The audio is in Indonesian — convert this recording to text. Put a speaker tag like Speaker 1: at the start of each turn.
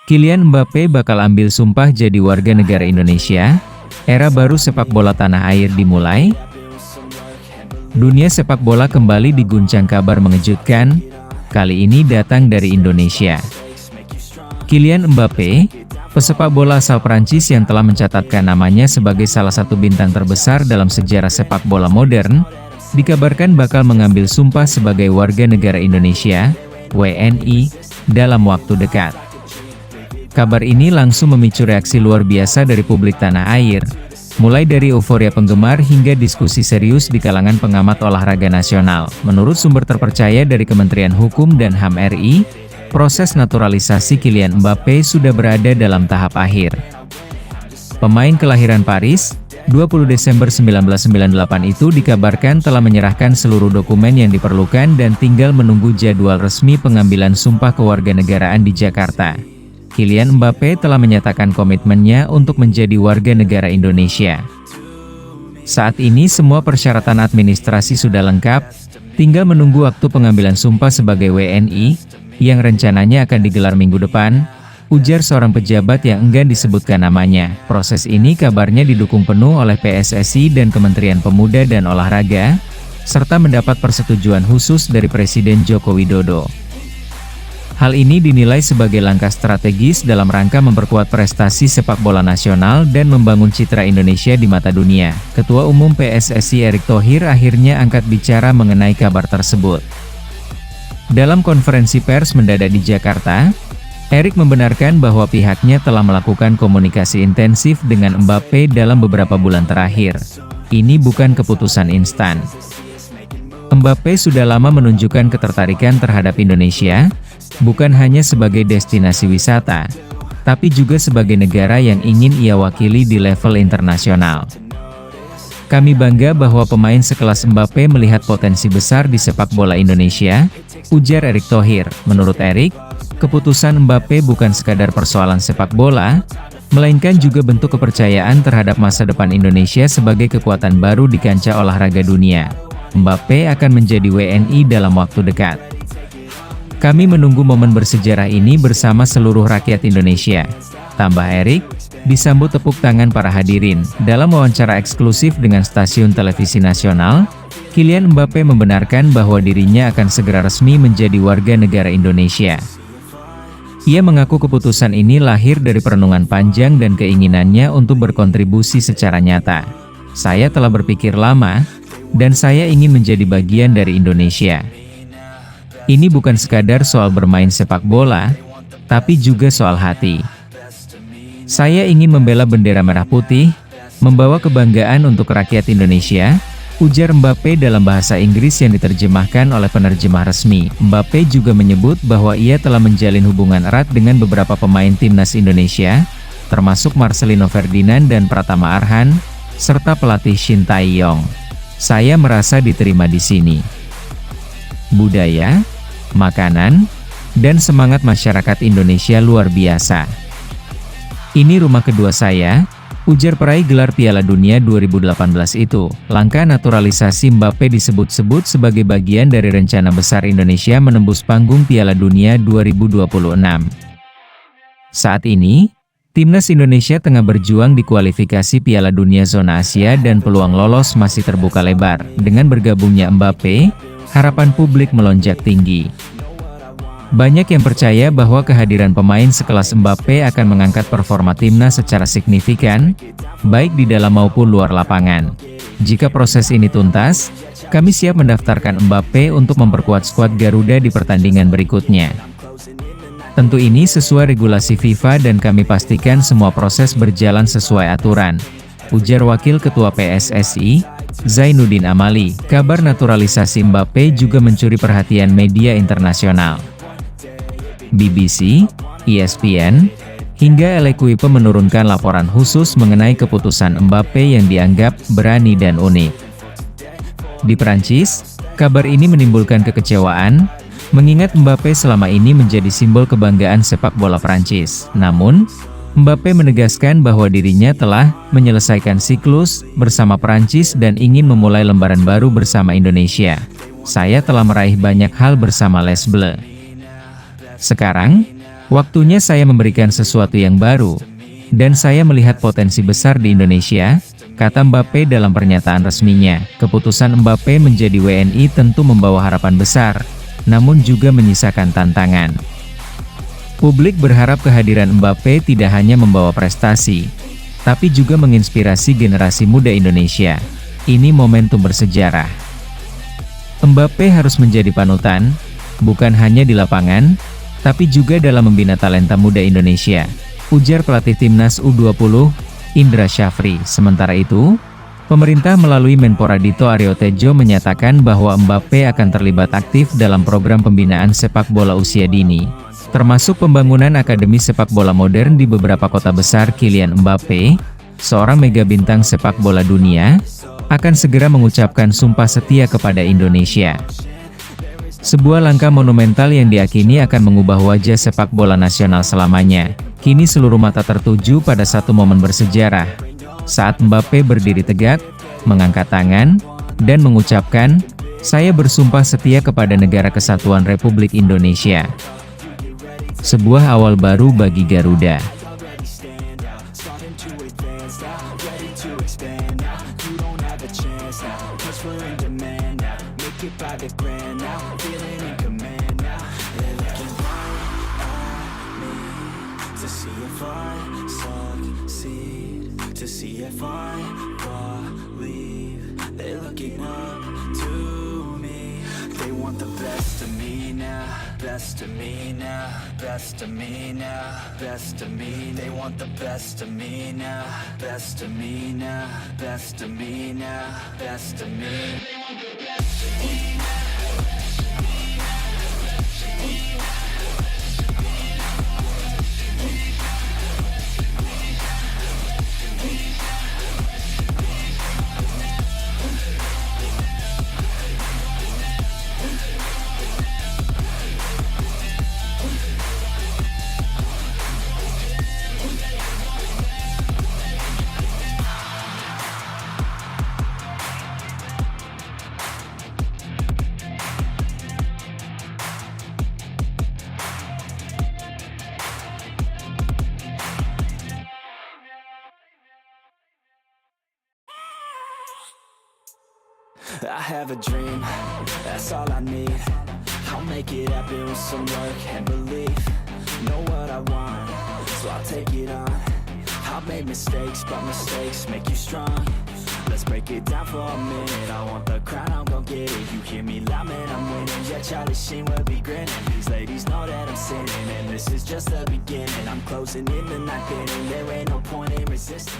Speaker 1: Kylian Mbappe bakal ambil sumpah jadi warga negara Indonesia. Era baru sepak bola tanah air dimulai. Dunia sepak bola kembali diguncang kabar mengejutkan. Kali ini datang dari Indonesia. Kylian Mbappe, pesepak bola asal Prancis yang telah mencatatkan namanya sebagai salah satu bintang terbesar dalam sejarah sepak bola modern, dikabarkan bakal mengambil sumpah sebagai warga negara Indonesia, WNI, dalam waktu dekat. Kabar ini langsung memicu reaksi luar biasa dari publik tanah air, mulai dari euforia penggemar hingga diskusi serius di kalangan pengamat olahraga nasional. Menurut sumber terpercaya dari Kementerian Hukum dan HAM RI, proses naturalisasi Kylian Mbappe sudah berada dalam tahap akhir. Pemain kelahiran Paris, 20 Desember 1998 itu dikabarkan telah menyerahkan seluruh dokumen yang diperlukan dan tinggal menunggu jadwal resmi pengambilan sumpah kewarganegaraan di Jakarta. Kylian Mbappe telah menyatakan komitmennya untuk menjadi warga negara Indonesia. Saat ini semua persyaratan administrasi sudah lengkap, tinggal menunggu waktu pengambilan sumpah sebagai WNI, yang rencananya akan digelar minggu depan, ujar seorang pejabat yang enggan disebutkan namanya. Proses ini kabarnya didukung penuh oleh PSSI dan Kementerian Pemuda dan Olahraga, serta mendapat persetujuan khusus dari Presiden Joko Widodo. Hal ini dinilai sebagai langkah strategis dalam rangka memperkuat prestasi sepak bola nasional dan membangun citra Indonesia di mata dunia. Ketua Umum PSSI Erick Thohir akhirnya angkat bicara mengenai kabar tersebut. Dalam konferensi pers mendadak di Jakarta, Erick membenarkan bahwa pihaknya telah melakukan komunikasi intensif dengan Mbappe dalam beberapa bulan terakhir. Ini bukan keputusan instan. Mbappe sudah lama menunjukkan ketertarikan terhadap Indonesia, bukan hanya sebagai destinasi wisata, tapi juga sebagai negara yang ingin ia wakili di level internasional. Kami bangga bahwa pemain sekelas Mbappe melihat potensi besar di sepak bola Indonesia, ujar Erick Thohir. Menurut Erick, keputusan Mbappe bukan sekadar persoalan sepak bola, melainkan juga bentuk kepercayaan terhadap masa depan Indonesia sebagai kekuatan baru di kancah olahraga dunia. Mbappe akan menjadi WNI dalam waktu dekat. Kami menunggu momen bersejarah ini bersama seluruh rakyat Indonesia, tambah Erick, disambut tepuk tangan para hadirin. Dalam wawancara eksklusif dengan stasiun televisi nasional, Kylian Mbappe membenarkan bahwa dirinya akan segera resmi menjadi warga negara Indonesia. Ia mengaku keputusan ini lahir dari perenungan panjang dan keinginannya untuk berkontribusi secara nyata. Saya telah berpikir lama, dan saya ingin menjadi bagian dari Indonesia. Ini bukan sekadar soal bermain sepak bola, tapi juga soal hati. Saya ingin membela bendera merah putih, membawa kebanggaan untuk rakyat Indonesia, ujar Mbappe dalam bahasa Inggris yang diterjemahkan oleh penerjemah resmi. Mbappe juga menyebut bahwa ia telah menjalin hubungan erat dengan beberapa pemain timnas Indonesia, termasuk Marcelino Ferdinand dan Pratama Arhan, serta pelatih Shin Tae-yong. Saya merasa diterima di sini. Budaya, makanan, dan semangat masyarakat Indonesia luar biasa. Ini rumah kedua saya, ujar peraih gelar Piala Dunia 2018 itu. Langkah naturalisasi Mbappe disebut-sebut sebagai bagian dari rencana besar Indonesia menembus panggung Piala Dunia 2026. Saat ini, Timnas Indonesia tengah berjuang di kualifikasi Piala Dunia Zona Asia dan peluang lolos masih terbuka lebar. Dengan bergabungnya Mbappe, harapan publik melonjak tinggi. Banyak yang percaya bahwa kehadiran pemain sekelas Mbappe akan mengangkat performa timnas secara signifikan, baik di dalam maupun luar lapangan. Jika proses ini tuntas, kami siap mendaftarkan Mbappe untuk memperkuat skuad Garuda di pertandingan berikutnya. Tentu ini sesuai regulasi FIFA dan kami pastikan semua proses berjalan sesuai aturan, ujar Wakil Ketua PSSI, Zainuddin Amali. Kabar naturalisasi Mbappe juga mencuri perhatian media internasional. BBC, ESPN, hingga L'Equipe menurunkan laporan khusus mengenai keputusan Mbappe yang dianggap berani dan unik. Di Prancis, kabar ini menimbulkan kekecewaan, mengingat Mbappe selama ini menjadi simbol kebanggaan sepak bola Prancis. Namun, Mbappe menegaskan bahwa dirinya telah menyelesaikan siklus bersama Prancis dan ingin memulai lembaran baru bersama Indonesia. Saya telah meraih banyak hal bersama Les Bleus. Sekarang, Waktunya saya memberikan sesuatu yang baru, dan saya melihat potensi besar di Indonesia, kata Mbappe dalam pernyataan resminya. Keputusan Mbappe menjadi WNI tentu membawa harapan besar, namun juga menyisakan tantangan. Publik berharap kehadiran Mbappe tidak hanya membawa prestasi, tapi juga menginspirasi generasi muda Indonesia. Ini momentum bersejarah. Mbappe harus menjadi panutan, bukan hanya di lapangan, tapi juga dalam membina talenta muda Indonesia, ujar pelatih timnas U20, Indra Syafri. Sementara itu, pemerintah melalui Menpora Dito Aryo Tejo menyatakan bahwa Mbappe akan terlibat aktif dalam program pembinaan sepak bola usia dini, termasuk pembangunan akademi sepak bola modern di beberapa kota besar. Kylian Mbappe, seorang mega bintang sepak bola dunia, akan segera mengucapkan sumpah setia kepada Indonesia. Sebuah langkah monumental yang diyakini akan mengubah wajah sepak bola nasional selamanya. Kini seluruh mata tertuju pada satu momen bersejarah, saat Mbappe berdiri tegak, mengangkat tangan, dan mengucapkan, "Saya bersumpah setia kepada Negara Kesatuan Republik Indonesia." Sebuah awal baru bagi Garuda.
Speaker 2: To see if I believe they're looking up to me. They want the best of me now, best of me now, best of me now, best of me. They want the best of me now, best of me now, best of me now, best of me. They want the best of me now. I have a dream, that's all I need. I'll make it happen with some work and belief. Know what I want, so I'll take it on. I've made mistakes, but mistakes make you strong. Let's break it down for a minute. I want the crown, I'm gon' get it. You hear me loud, man, I'm winning. Yeah, Charlie Sheen will be grinning. These ladies know that I'm sinning, and this is just the beginning. I'm closing in the night inning. There ain't no point in resisting.